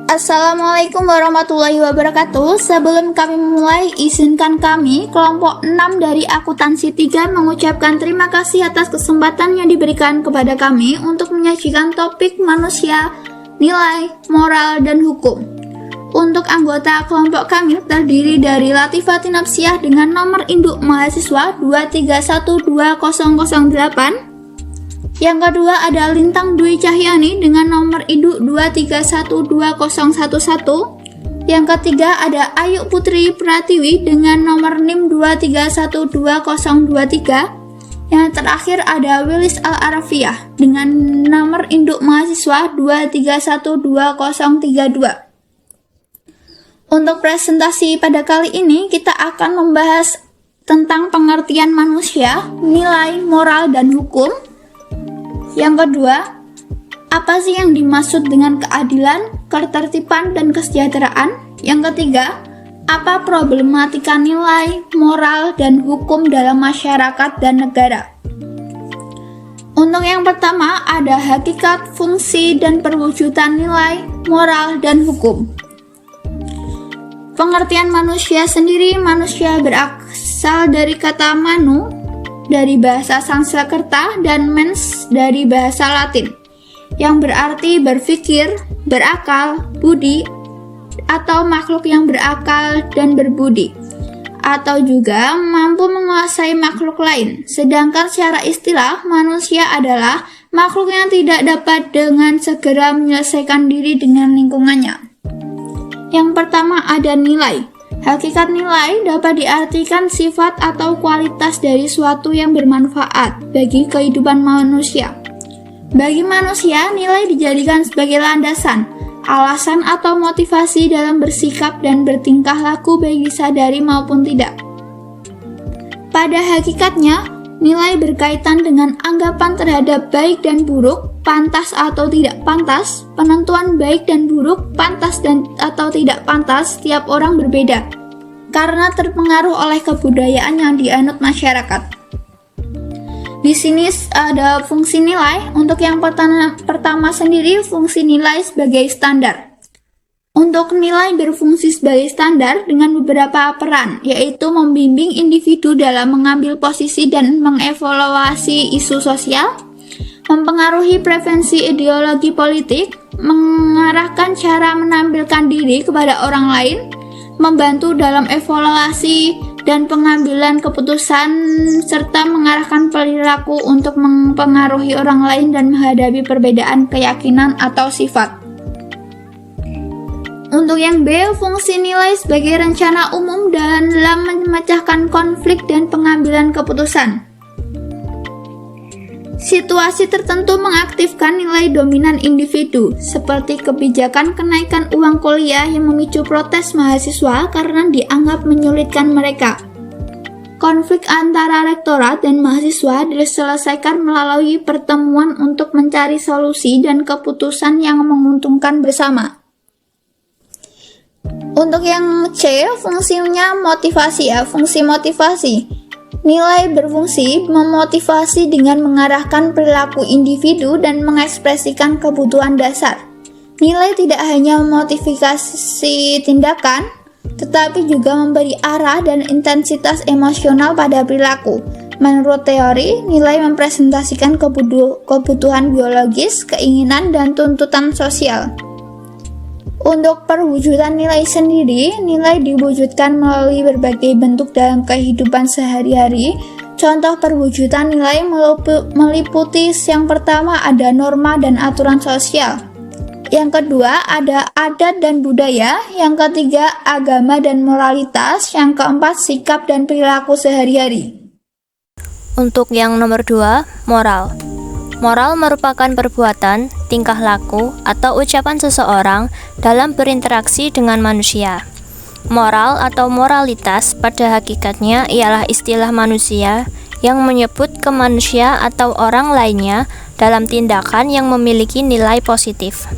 Assalamualaikum warahmatullahi wabarakatuh. Sebelum kami memulai, izinkan kami, kelompok 6 dari akuntansi 3 mengucapkan terima kasih atas kesempatan yang diberikan kepada kami untuk menyajikan topik manusia, nilai, moral, dan hukum. Untuk anggota kelompok kami terdiri dari Latifati Nafsiah dengan nomor induk mahasiswa 2312008. Yang kedua ada Lintang Dwi Cahyani dengan nomor induk 2312011. Yang ketiga ada Ayu Putri Pratiwi dengan nomor NIM 2312023. Yang terakhir ada Wilis Al-Arafiyah dengan nomor induk mahasiswa 2312032. Untuk presentasi pada kali ini kita akan membahas tentang pengertian manusia, nilai, moral, dan hukum. Yang kedua, apa sih yang dimaksud dengan keadilan, ketertiban, dan kesejahteraan? Yang ketiga, apa problematika nilai, moral, dan hukum dalam masyarakat dan negara? Untuk yang pertama, ada hakikat, fungsi, dan perwujudan nilai, moral, dan hukum. Pengertian manusia sendiri, manusia berasal dari kata manu, dari bahasa Sanskerta, dan mens dari bahasa Latin, yang berarti berpikir, berakal, budi, atau makhluk yang berakal dan berbudi, atau juga mampu menguasai makhluk lain. Sedangkan secara istilah, manusia adalah makhluk yang tidak dapat dengan segera menyelesaikan diri dengan lingkungannya. Yang pertama ada nilai. Hakikat nilai dapat diartikan sifat atau kualitas dari suatu yang bermanfaat bagi kehidupan manusia. Bagi manusia, nilai dijadikan sebagai landasan, alasan atau motivasi dalam bersikap dan bertingkah laku baik disadari maupun tidak. Pada hakikatnya, nilai berkaitan dengan anggapan terhadap baik dan buruk, pantas atau tidak pantas. Penentuan baik dan buruk, pantas dan atau tidak pantas setiap orang berbeda karena terpengaruh oleh kebudayaan yang dianut masyarakat. Di sini ada fungsi nilai. Untuk yang pertama sendiri, fungsi nilai sebagai standar. Untuk nilai berfungsi sebagai standar dengan beberapa peran, yaitu membimbing individu dalam mengambil posisi dan mengevaluasi isu sosial, mempengaruhi preferensi ideologi politik, mengarahkan cara menampilkan diri kepada orang lain, membantu dalam evaluasi dan pengambilan keputusan, serta mengarahkan perilaku untuk mempengaruhi orang lain dan menghadapi perbedaan keyakinan atau sifat. Untuk yang B, fungsi nilai sebagai rencana umum dalam memecahkan konflik dan pengambilan keputusan. Situasi tertentu mengaktifkan nilai dominan individu, seperti kebijakan kenaikan uang kuliah yang memicu protes mahasiswa karena dianggap menyulitkan mereka. Konflik antara rektorat dan mahasiswa diselesaikan melalui pertemuan untuk mencari solusi dan keputusan yang menguntungkan bersama. Untuk yang C, fungsinya motivasi fungsi motivasi. Nilai berfungsi memotivasi dengan mengarahkan perilaku individu dan mengekspresikan kebutuhan dasar. Nilai tidak hanya memotivasi tindakan, tetapi juga memberi arah dan intensitas emosional pada perilaku. Menurut teori, nilai mempresentasikan kebutuhan biologis, keinginan, dan tuntutan sosial. Untuk perwujudan nilai sendiri, nilai diwujudkan melalui berbagai bentuk dalam kehidupan sehari-hari. Contoh perwujudan nilai meliputi yang pertama ada norma dan aturan sosial. Yang kedua ada adat dan budaya. Yang ketiga agama dan moralitas. Yang keempat sikap dan perilaku sehari-hari. Untuk yang nomor 2, moral. Moral merupakan perbuatan, tingkah laku, atau ucapan seseorang dalam berinteraksi dengan manusia. Moral atau moralitas pada hakikatnya ialah istilah manusia yang menyebut ke manusia atau orang lainnya dalam tindakan yang memiliki nilai positif.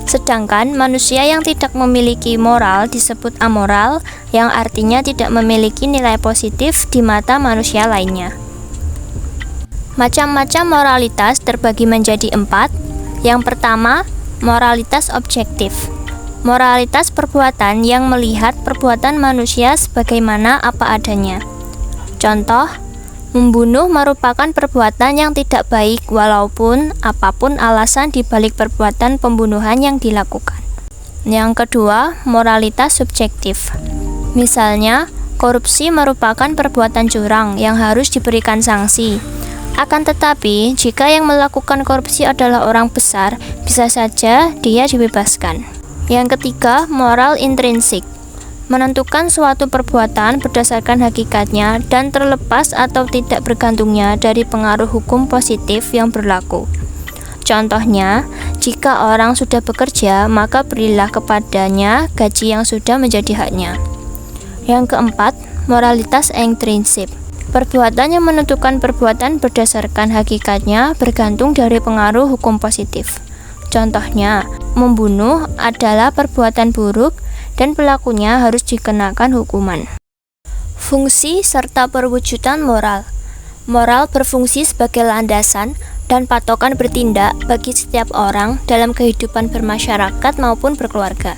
Sedangkan manusia yang tidak memiliki moral disebut amoral, yang artinya tidak memiliki nilai positif di mata manusia lainnya. Macam-macam moralitas terbagi menjadi 4. Yang pertama, moralitas objektif. Moralitas perbuatan yang melihat perbuatan manusia sebagaimana apa adanya. Contoh, membunuh merupakan perbuatan yang tidak baik walaupun apapun alasan di balik perbuatan pembunuhan yang dilakukan. Yang kedua, moralitas subjektif. Misalnya, korupsi merupakan perbuatan curang yang harus diberikan sanksi. Akan tetapi, jika yang melakukan korupsi adalah orang besar, bisa saja dia dibebaskan. Yang ketiga, moral intrinsik. Menentukan suatu perbuatan berdasarkan hakikatnya dan terlepas atau tidak bergantungnya dari pengaruh hukum positif yang berlaku. Contohnya, jika orang sudah bekerja, maka berilah kepadanya gaji yang sudah menjadi haknya. Yang keempat, moralitas intrinsik. Perbuatan yang menentukan perbuatan berdasarkan hakikatnya bergantung dari pengaruh hukum positif. Contohnya, membunuh adalah perbuatan buruk dan pelakunya harus dikenakan hukuman. Fungsi serta perwujudan moral. Moral berfungsi sebagai landasan dan patokan bertindak bagi setiap orang dalam kehidupan bermasyarakat maupun berkeluarga.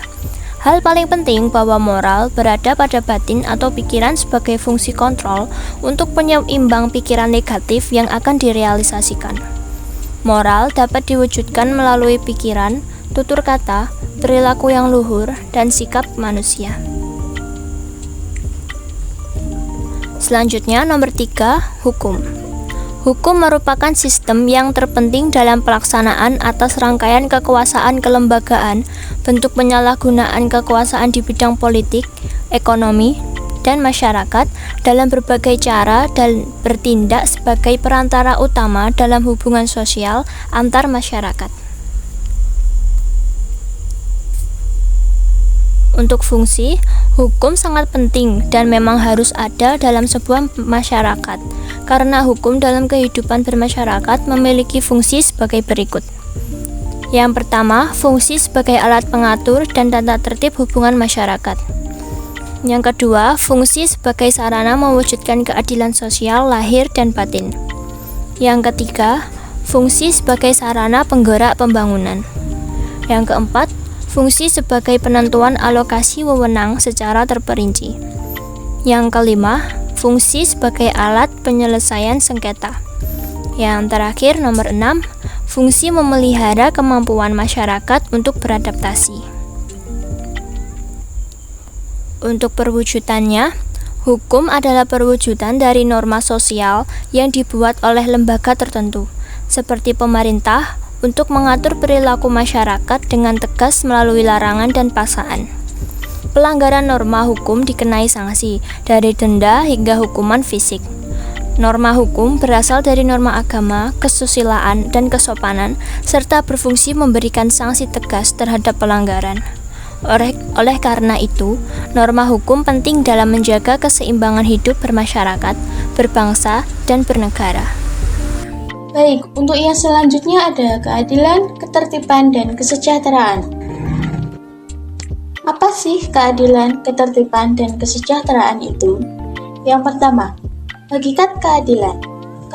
Hal paling penting bahwa moral berada pada batin atau pikiran sebagai fungsi kontrol untuk penyeimbang pikiran negatif yang akan direalisasikan. Moral dapat diwujudkan melalui pikiran, tutur kata, perilaku yang luhur, dan sikap manusia. Selanjutnya, nomor 3, hukum. Hukum merupakan sistem yang terpenting dalam pelaksanaan atas rangkaian kekuasaan kelembagaan, bentuk penyalahgunaan kekuasaan di bidang politik, ekonomi, dan masyarakat dalam berbagai cara dan bertindak sebagai perantara utama dalam hubungan sosial antar masyarakat. Untuk fungsi, hukum sangat penting dan memang harus ada dalam sebuah masyarakat, karena hukum dalam kehidupan bermasyarakat memiliki fungsi sebagai berikut. Yang pertama, fungsi sebagai alat pengatur dan tata tertib hubungan masyarakat. Yang kedua, fungsi sebagai sarana mewujudkan keadilan sosial lahir dan batin. Yang ketiga, fungsi sebagai sarana penggerak pembangunan. Yang keempat, fungsi sebagai penentuan alokasi wewenang secara terperinci. Yang kelima, fungsi sebagai alat penyelesaian sengketa. Yang terakhir, nomor 6, fungsi memelihara kemampuan masyarakat untuk beradaptasi. Untuk perwujudannya, hukum adalah perwujudan dari norma sosial yang dibuat oleh lembaga tertentu, seperti pemerintah, untuk mengatur perilaku masyarakat dengan tegas melalui larangan dan paksaan. Pelanggaran norma hukum dikenai sanksi, dari denda hingga hukuman fisik. Norma hukum berasal dari norma agama, kesusilaan, dan kesopanan, serta berfungsi memberikan sanksi tegas terhadap pelanggaran. Oleh karena itu, norma hukum penting dalam menjaga keseimbangan hidup bermasyarakat, berbangsa, dan bernegara. Baik, untuk yang selanjutnya ada keadilan, ketertiban, dan kesejahteraan. Apa sih keadilan, ketertiban, dan kesejahteraan itu? Yang pertama, hakikat keadilan.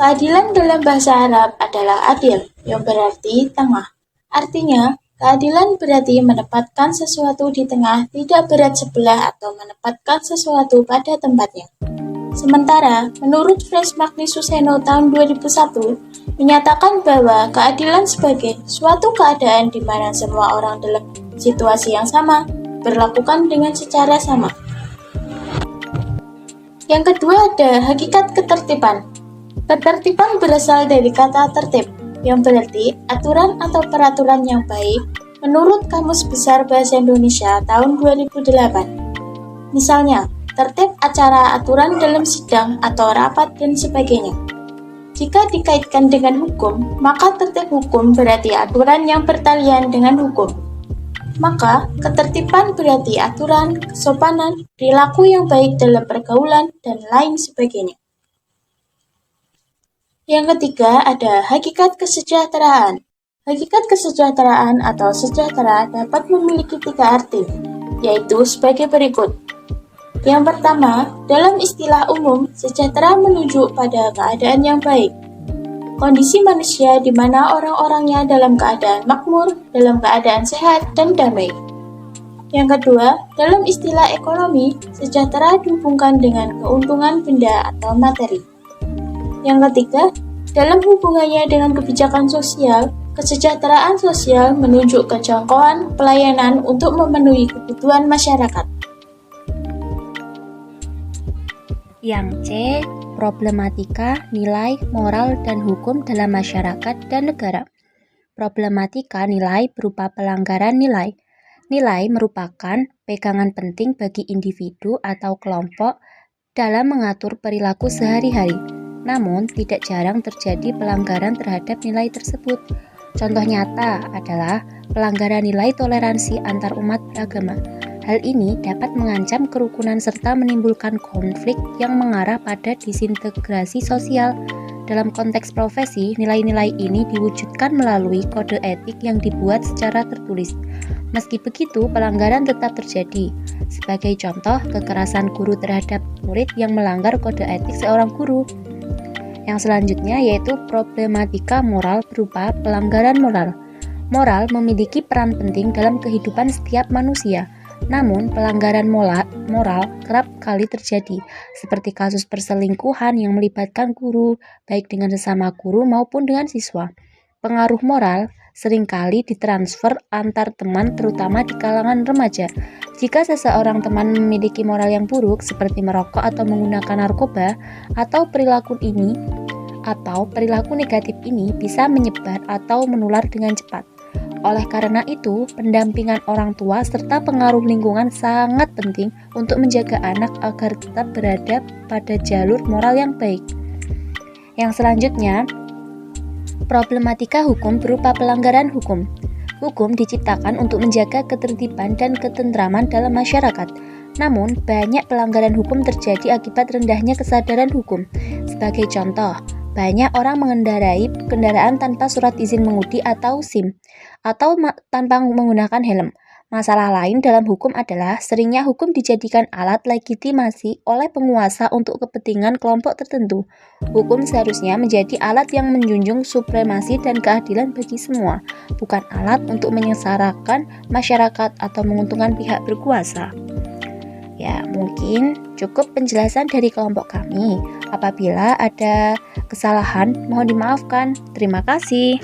Keadilan dalam bahasa Arab adalah adil, yang berarti tengah. Artinya, keadilan berarti menempatkan sesuatu di tengah, tidak berat sebelah atau menempatkan sesuatu pada tempatnya. Sementara, menurut Frans Magnus Suseno tahun 2001, menyatakan bahwa keadilan sebagai suatu keadaan di mana semua orang dalam situasi yang sama diperlakukan dengan secara sama. Yang kedua ada hakikat ketertiban. Ketertiban berasal dari kata tertib, yang berarti aturan atau peraturan yang baik menurut Kamus Besar Bahasa Indonesia tahun 2008. Misalnya, tertib acara aturan dalam sidang atau rapat dan sebagainya. Jika dikaitkan dengan hukum, maka tertib hukum berarti aturan yang bertalian dengan hukum. Maka, ketertiban berarti aturan, kesopanan, perilaku yang baik dalam pergaulan, dan lain sebagainya. Yang ketiga ada hakikat kesejahteraan. Hakikat kesejahteraan atau sejahtera dapat memiliki 3 arti, yaitu sebagai berikut. Yang pertama, dalam istilah umum, sejahtera menunjuk pada keadaan yang baik. Kondisi manusia di mana orang-orangnya dalam keadaan makmur, dalam keadaan sehat, dan damai. Yang kedua, dalam istilah ekonomi, sejahtera dihubungkan dengan keuntungan benda atau materi. Yang ketiga, dalam hubungannya dengan kebijakan sosial, kesejahteraan sosial menunjuk kejangkauan pelayanan untuk memenuhi kebutuhan masyarakat. Yang C, problematika nilai, moral, dan hukum dalam masyarakat dan negara. Problematika nilai berupa pelanggaran nilai. Nilai merupakan pegangan penting bagi individu atau kelompok dalam mengatur perilaku sehari-hari. Namun, tidak jarang terjadi pelanggaran terhadap nilai tersebut. Contoh nyata adalah pelanggaran nilai toleransi antar umat beragama. Hal ini dapat mengancam kerukunan serta menimbulkan konflik yang mengarah pada disintegrasi sosial. Dalam konteks profesi, nilai-nilai ini diwujudkan melalui kode etik yang dibuat secara tertulis. Meski begitu, pelanggaran tetap terjadi. Sebagai contoh, kekerasan guru terhadap murid yang melanggar kode etik seorang guru. Yang selanjutnya yaitu problematika moral berupa pelanggaran moral. Moral memiliki peran penting dalam kehidupan setiap manusia. Namun, pelanggaran moral kerap kali terjadi, seperti kasus perselingkuhan yang melibatkan guru, baik dengan sesama guru maupun dengan siswa. Pengaruh moral seringkali ditransfer antar teman, terutama di kalangan remaja. Jika seseorang teman memiliki moral yang buruk, seperti merokok atau menggunakan narkoba, atau perilaku negatif ini bisa menyebar atau menular dengan cepat. Oleh karena itu, pendampingan orang tua serta pengaruh lingkungan sangat penting untuk menjaga anak agar tetap berada pada jalur moral yang baik. Yang selanjutnya, problematika hukum berupa pelanggaran hukum. Hukum diciptakan untuk menjaga ketertiban dan ketentraman dalam masyarakat. Namun, banyak pelanggaran hukum terjadi akibat rendahnya kesadaran hukum. Sebagai contoh, banyak orang mengendarai kendaraan tanpa surat izin mengemudi atau SIM, atau tanpa menggunakan helm. Masalah lain dalam hukum adalah seringnya hukum dijadikan alat legitimasi oleh penguasa untuk kepentingan kelompok tertentu. Hukum seharusnya menjadi alat yang menjunjung supremasi dan keadilan bagi semua, bukan alat untuk menyengsarakan masyarakat atau menguntungkan pihak berkuasa. Ya, mungkin cukup penjelasan dari kelompok kami. Apabila ada kesalahan, mohon dimaafkan. Terima kasih.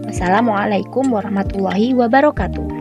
Wassalamualaikum warahmatullahi wabarakatuh.